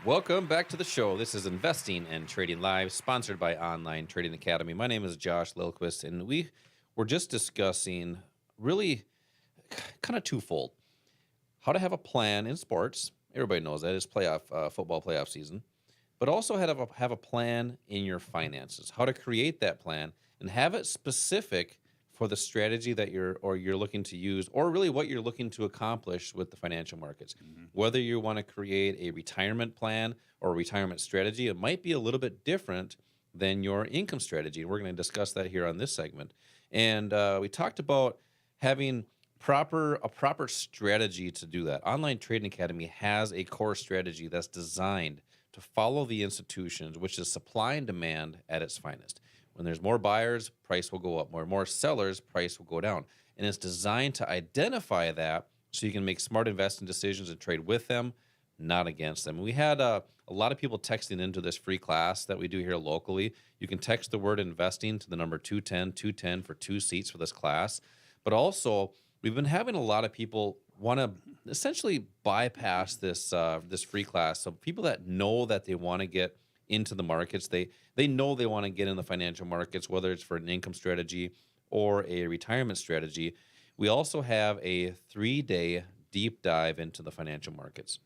Welcome back to the show. This is Investing and Trading Live, sponsored by Online Trading Academy. My name is Josh Lilquist, and we were just discussing really kind of twofold. How to have a plan in sports. Everybody knows that it's football playoff season. But also how to have a plan in your finances. How to create that plan and have it specific for the strategy that you're looking to use, or really what you're looking to accomplish with the financial markets. Whether you want to create a retirement plan or a retirement strategy, it might be a little bit different than your income strategy. And we're going to discuss that here on this segment. And we talked about having a proper strategy to do that. Online Trading Academy has a core strategy that's designed to follow the institutions, which is supply and demand at its finest. When there's more buyers, price will go up. More sellers, price will go down. And it's designed to identify that so you can make smart investing decisions and trade with them, not against them. We had a lot of people texting into this free class that we do here locally. You can text the word investing to the number 210 for 2 seats for this class. But also, we've been having a lot of people want to essentially bypass this free class. So people that know that they want to get into the markets, they know they want to get in the financial markets, whether it's for an income strategy or a retirement strategy. We also have a 3-day deep dive into the financial markets.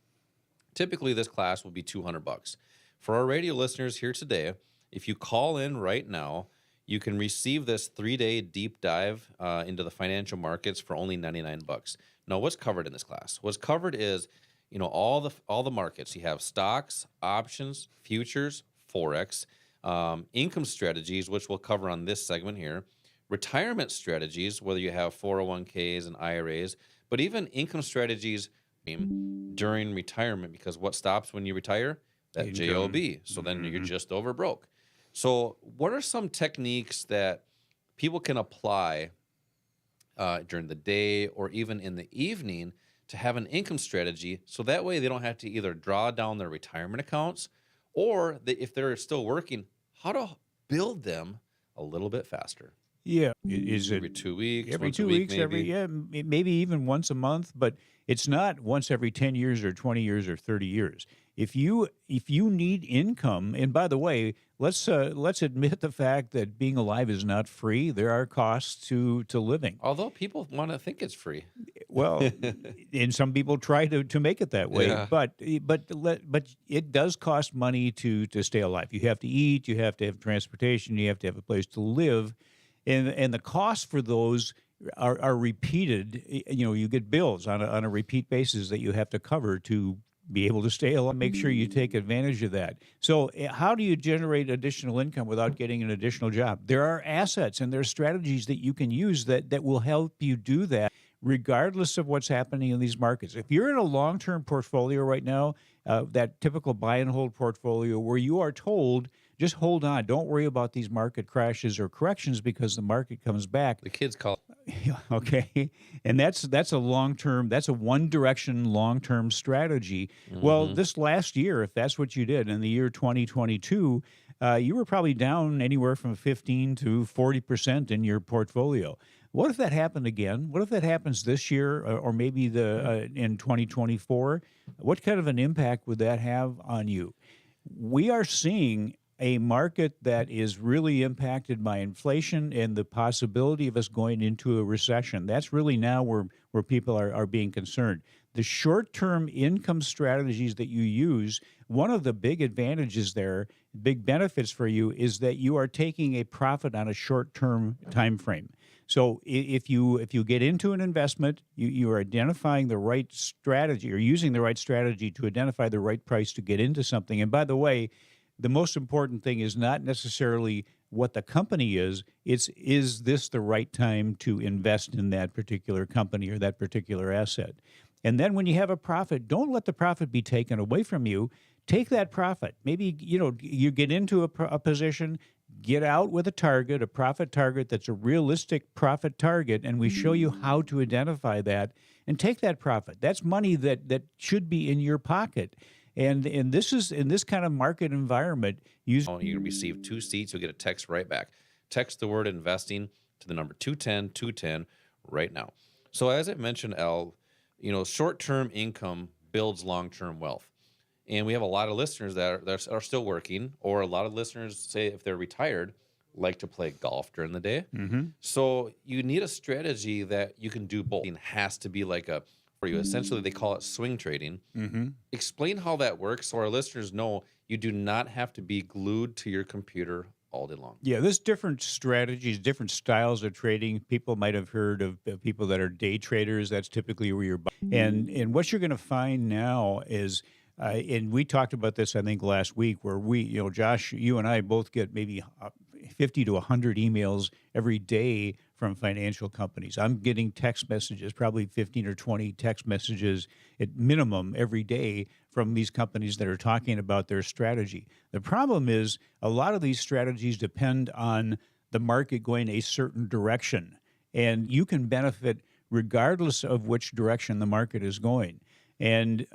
Typically, this class will be $200. For our radio listeners here today, if you call in right now, you can receive this 3-day deep dive into the financial markets for only $99. Now, what's covered in this class? What's covered is, all the markets. You have stocks, options, futures, Forex, income strategies, which we'll cover on this segment here, retirement strategies, whether you have 401ks and IRAs, but even income strategies during retirement, because what stops when you retire? That Income. JOB. So then you're just over broke. So what are some techniques that people can apply during the day or even in the evening to have an income strategy, so that way they don't have to either draw down their retirement accounts, or if they're still working, how to build them a little bit faster? Yeah. Is it Every 2 weeks, every once a 2 week, weeks, maybe? maybe even once a month, but it's not once every 10 years or 20 years or 30 years. If you need income, and by the way, let's admit the fact that being alive is not free. There are costs to living. Although people want to think it's free. Well, and some people try to make it that way, Yeah. but it does cost money to stay alive. You have to eat, you have to have transportation, you have to have a place to live, and the costs for those are repeated. You get bills on a repeat basis that you have to cover to be able to stay alive. Make sure you take advantage of that. So how do you generate additional income without getting an additional job? There are assets and there are strategies that you can use that will help you do that, regardless of what's happening in these markets. If you're in a long-term portfolio right now, that typical buy and hold portfolio where you are told, just hold on, don't worry about these market crashes or corrections because the market comes back. The kids call Okay, and that's a long-term, that's a one-direction long-term strategy. Well, this last year, if that's what you did in the year 2022, you were probably down anywhere from 15 to 40% in your portfolio. What if that happened again? What if that happens this year, or maybe in 2024? What kind of an impact would that have on you? We are seeing a market that is really impacted by inflation and the possibility of us going into a recession. That's really now where people are being concerned. The short-term income strategies that you use, one of the big advantages there, big benefits for you, is that you are taking a profit on a short-term time frame. So if you get into an investment, you are identifying the right strategy or using the right strategy to identify the right price to get into something. And by the way, the most important thing is not necessarily what the company is this the right time to invest in that particular company or that particular asset? And then when you have a profit, don't let the profit be taken away from you. Take that profit. Maybe, you get into a position, get out with a target, a profit target that's a realistic profit target, and we show you how to identify that and take that profit. That's money that should be in your pocket. And this is in this kind of market environment. You can receive 2 seats. You'll get a text right back. Text the word investing to the number 210 right now. So as I mentioned, Al, short-term income builds long-term wealth. And we have a lot of listeners that are still working, or a lot of listeners say if they're retired, like to play golf during the day. Mm-hmm. So you need a strategy that you can do both. It has to be like a for you. Essentially, they call it swing trading. Mm-hmm. Explain how that works so our listeners know you do not have to be glued to your computer all day long. Yeah, there's different strategies, different styles of trading. People might have heard of people that are day traders. That's typically where you're and what you're going to find now is, and we talked about this I think last week, where Josh, you and I both get maybe 50 to 100 emails every day from financial companies. I'm getting text messages, probably 15 or 20 text messages at minimum every day from these companies that are talking about their strategy. The problem is a lot of these strategies depend on the market going a certain direction, and you can benefit regardless of which direction the market is going. And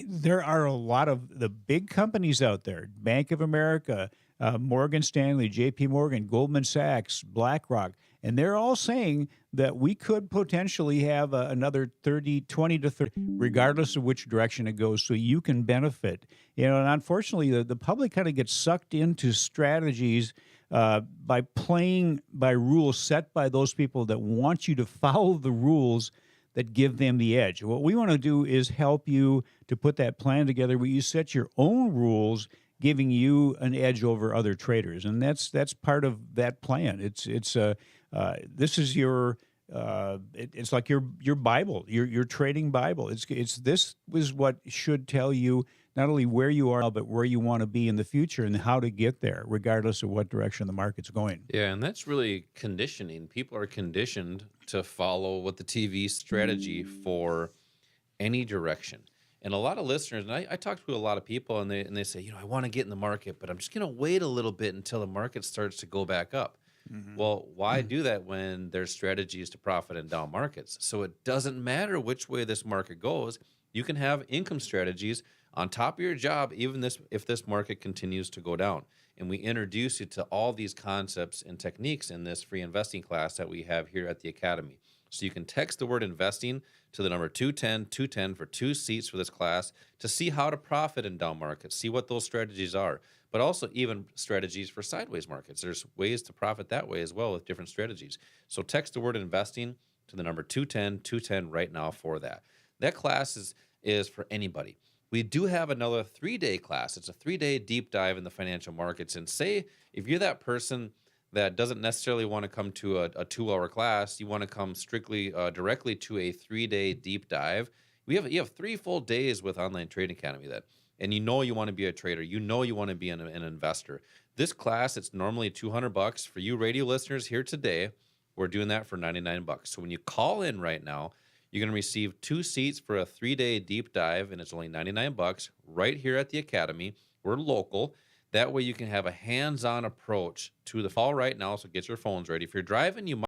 there are a lot of the big companies out there, Bank of America, Morgan Stanley, JP Morgan, Goldman Sachs, BlackRock, and they're all saying that we could potentially have another 20 to 30, regardless of which direction it goes, so you can benefit. And unfortunately, the public kind of gets sucked into strategies by playing by rules set by those people that want you to follow the rules that give them the edge. What we want to do is help you to put that plan together where you set your own rules, giving you an edge over other traders, and that's part of that plan. This is your it's like your Bible, your trading Bible. This is what should tell you not only where you are now, but where you want to be in the future and how to get there, regardless of what direction the market's going. Yeah, and that's really conditioning. People are conditioned to follow what the TV strategy for any direction. And a lot of listeners, and I talk to a lot of people, and they say, I want to get in the market, but I'm just going to wait a little bit until the market starts to go back up. Mm-hmm. Well, why do that when there's strategies to profit in down markets? So it doesn't matter which way this market goes. You can have income strategies on top of your job, even if this market continues to go down. And we introduce you to all these concepts and techniques in this free investing class that we have here at the Academy. So you can text the word investing to the number 210 for 2 seats for this class to see how to profit in down markets, see what those strategies are, but also even strategies for sideways markets. There's ways to profit that way as well with different strategies. So text the word investing to the number 210 right now for that. That class is for anybody. We do have another 3-day class. It's a 3-day deep dive in the financial markets. And say if you're that person that doesn't necessarily want to come to a 2-hour class, you want to come strictly directly to a 3-day deep dive. You have 3 full days with Online Trading Academy and you want to be a trader. You want to be an investor. This class, it's normally $200 for you radio listeners here today. We're doing that for $99. So when you call in right now, you're going to receive 2 seats for a 3-day deep dive, and it's only $99 right here at the Academy. We're local. That way you can have a hands-on approach to the fall right now, so get your phones ready. If you're driving, you might